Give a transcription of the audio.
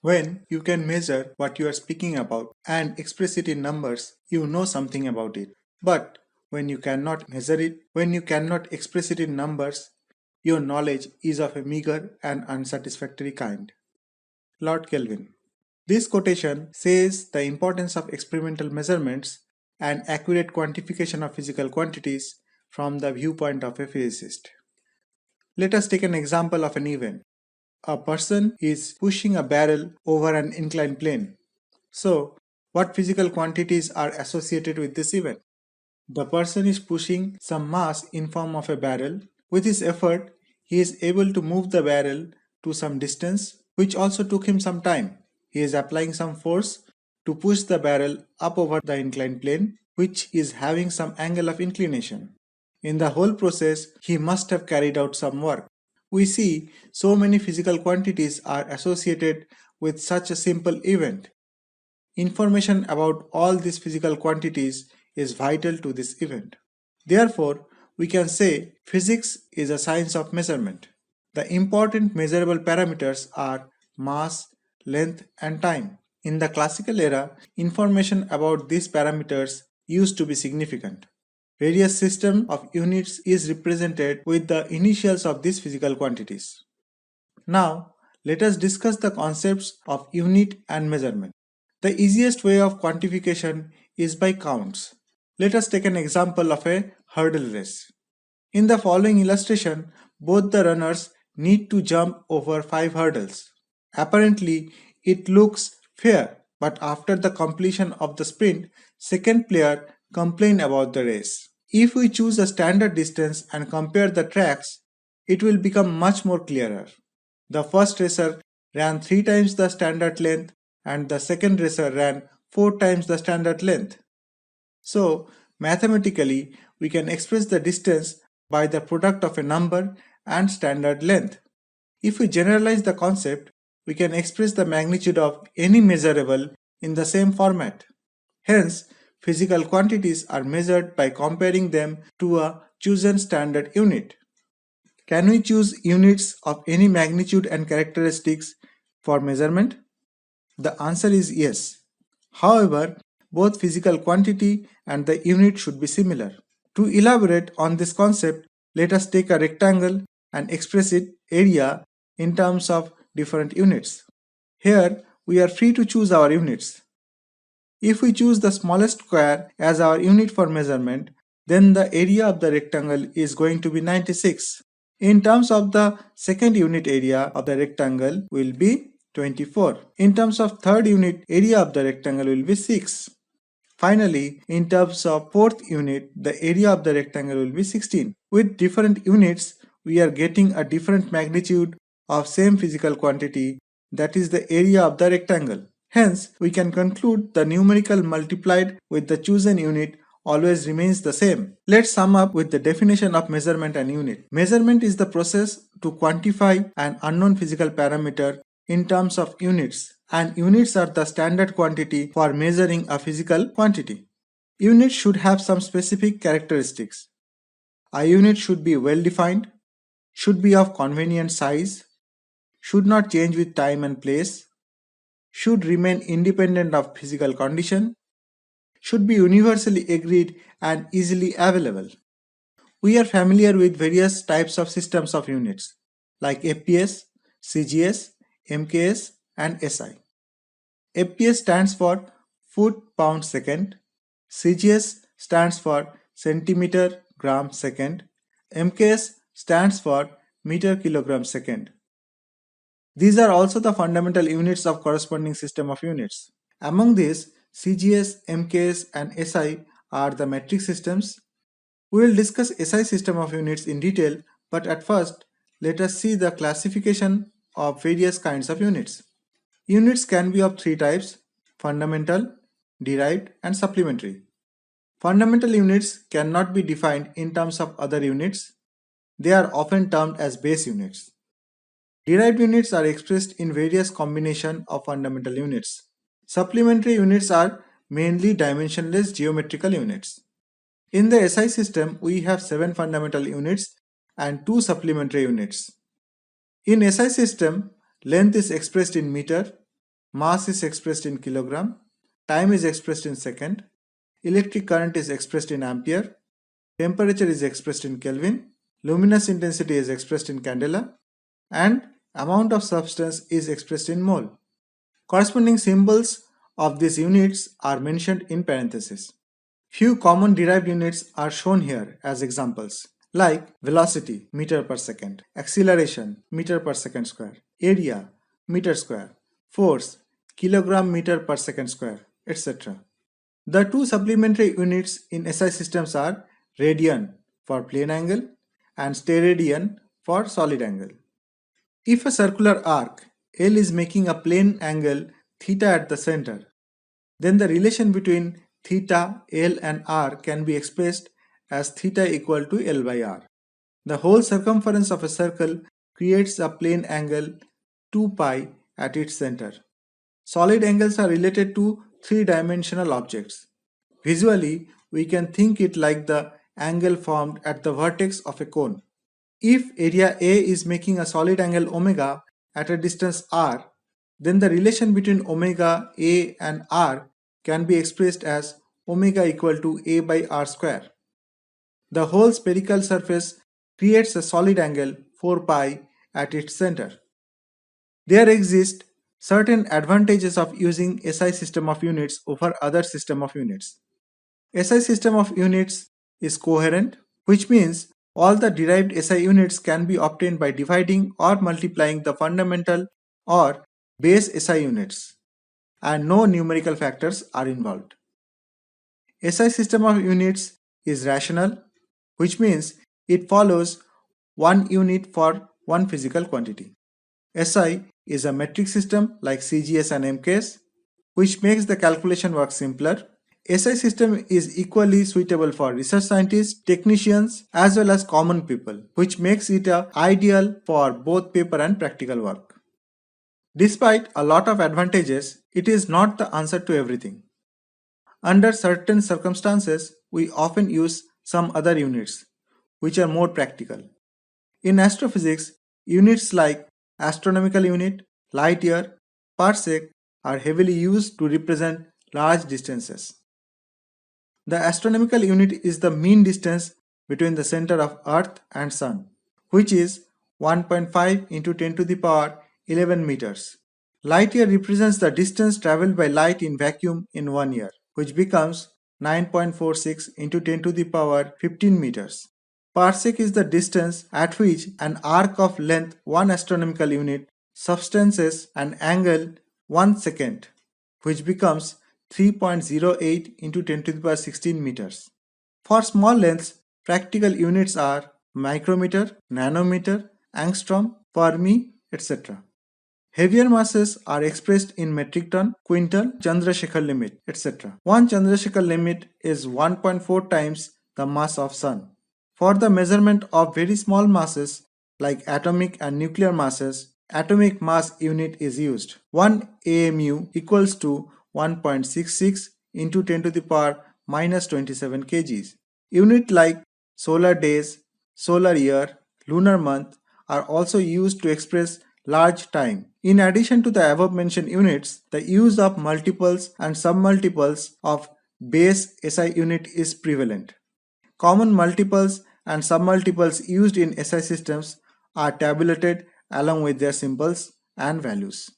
When you can measure what you are speaking about and express it in numbers, you know something about it. But when you cannot measure it, when you cannot express it in numbers, your knowledge is of a meager and unsatisfactory kind. Lord Kelvin. This quotation says the importance of experimental measurements and accurate quantification of physical quantities from the viewpoint of a physicist. Let us take an example of an event. A person is pushing a barrel over an inclined plane. So, what physical quantities are associated with this event? The person is pushing some mass in form of a barrel. With his effort, he is able to move the barrel to some distance, which also took him some time. He is applying some force to push the barrel up over the inclined plane, which is having some angle of inclination. In the whole process, he must have carried out some work. We see so many physical quantities are associated with such a simple event. Information about all these physical quantities is vital to this event. Therefore, we can say physics is a science of measurement. The important measurable parameters are mass, length, and time. In the classical era, information about these parameters used to be significant. Various system of units is represented with the initials of these physical quantities. Now, let us discuss the concepts of unit and measurement. The easiest way of quantification is by counts. Let us take an example of a hurdle race. In the following illustration, both the runners need to jump over 5 hurdles. Apparently, it looks fair, but after the completion of the sprint, second player complain about the race. If we choose a standard distance and compare the tracks, it will become much more clearer. The first racer ran 3 times the standard length and the second racer ran 4 times the standard length. So, mathematically, we can express the distance by the product of a number and standard length. If we generalize the concept, we can express the magnitude of any measurable in the same format. Hence, physical quantities are measured by comparing them to a chosen standard unit. Can we choose units of any magnitude and characteristics for measurement? The answer is yes. However, both physical quantity and the unit should be similar. To elaborate on this concept, let us take a rectangle and express its area in terms of different units. Here, we are free to choose our units. If we choose the smallest square as our unit for measurement, then the area of the rectangle is going to be 96. In terms of the second unit area of the rectangle will be 24. In terms of third unit area of the rectangle will be 6. Finally, in terms of fourth unit, the area of the rectangle will be 16. With different units, we are getting a different magnitude of same physical quantity, that is the area of the rectangle. Hence, we can conclude the numerical multiplied with the chosen unit always remains the same. Let's sum up with the definition of measurement and unit. Measurement is the process to quantify an unknown physical parameter in terms of units, and units are the standard quantity for measuring a physical quantity. Units should have some specific characteristics. A unit should be well defined, should be of convenient size, should not change with time and place, should remain independent of physical condition, should be universally agreed and easily available. We are familiar with various types of systems of units like FPS, CGS, MKS, and SI. FPS stands for foot pound second, CGS stands for centimeter gram second, MKS stands for meter kilogram second. These are also the fundamental units of corresponding system of units. Among these, CGS, MKS, and SI are the metric systems. We will discuss SI system of units in detail, but at first, let us see the classification of various kinds of units. Units can be of three types: fundamental, derived, and supplementary. Fundamental units cannot be defined in terms of other units. They are often termed as base units. Derived units are expressed in various combinations of fundamental units. Supplementary units are mainly dimensionless geometrical units. In the SI system, we have 7 fundamental units and 2 supplementary units. In SI system, length is expressed in meter, mass is expressed in kilogram, time is expressed in second, electric current is expressed in ampere, temperature is expressed in Kelvin, luminous intensity is expressed in candela, and amount of substance is expressed in mole. Corresponding symbols of these units are mentioned in parentheses. Few common derived units are shown here as examples, like velocity meter per second, acceleration meter per second square, area meter square, force kilogram meter per second square, etc. The two supplementary units in SI systems are radian for plane angle and steradian for solid angle. If a circular arc L is making a plane angle theta at the center, then the relation between theta, L and R can be expressed as theta equal to L by R. The whole circumference of a circle creates a plane angle 2 pi at its center. Solid angles are related to three-dimensional objects. Visually, we can think it like the angle formed at the vertex of a cone. If area A is making a solid angle omega at a distance r, then the relation between omega A and r can be expressed as omega equal to A by r square. The whole spherical surface creates a solid angle 4 pi at its center. There exist certain advantages of using SI system of units over other system of units. SI system of units is coherent, which means all the derived SI units can be obtained by dividing or multiplying the fundamental or base SI units, and no numerical factors are involved. SI system of units is rational, which means it follows one unit for one physical quantity. SI is a metric system like CGS and MKS, which makes the calculation work simpler. SI system is equally suitable for research scientists, technicians, as well as common people, which makes it ideal for both paper and practical work. Despite a lot of advantages, it is not the answer to everything. Under certain circumstances, we often use some other units, which are more practical. In astrophysics, units like astronomical unit, light year, parsec are heavily used to represent large distances. The astronomical unit is the mean distance between the center of Earth and Sun, which is 1.5 into 10 to the power 11 meters. Light year represents the distance traveled by light in vacuum in 1 year, which becomes 9.46 into 10 to the power 15 meters. Parsec is the distance at which an arc of length 1 astronomical unit substances an angle 1 second, which becomes 3.08 into 10 to the power 16 meters. For small lengths, practical units are micrometer, nanometer, angstrom, Fermi, etc. Heavier masses are expressed in metric ton, quintal, Chandrasekhar limit, etc. One Chandrasekhar limit is 1.4 times the mass of Sun. For the measurement of very small masses like atomic and nuclear masses, atomic mass unit is used. 1 AMU equals to 1.66 into 10 to the power minus 27 kgs. Unit like solar days, solar year, lunar month are also used to express large time. In addition to the above mentioned units, the use of multiples and submultiples of base SI unit is prevalent. Common multiples and submultiples used in SI systems are tabulated along with their symbols and values.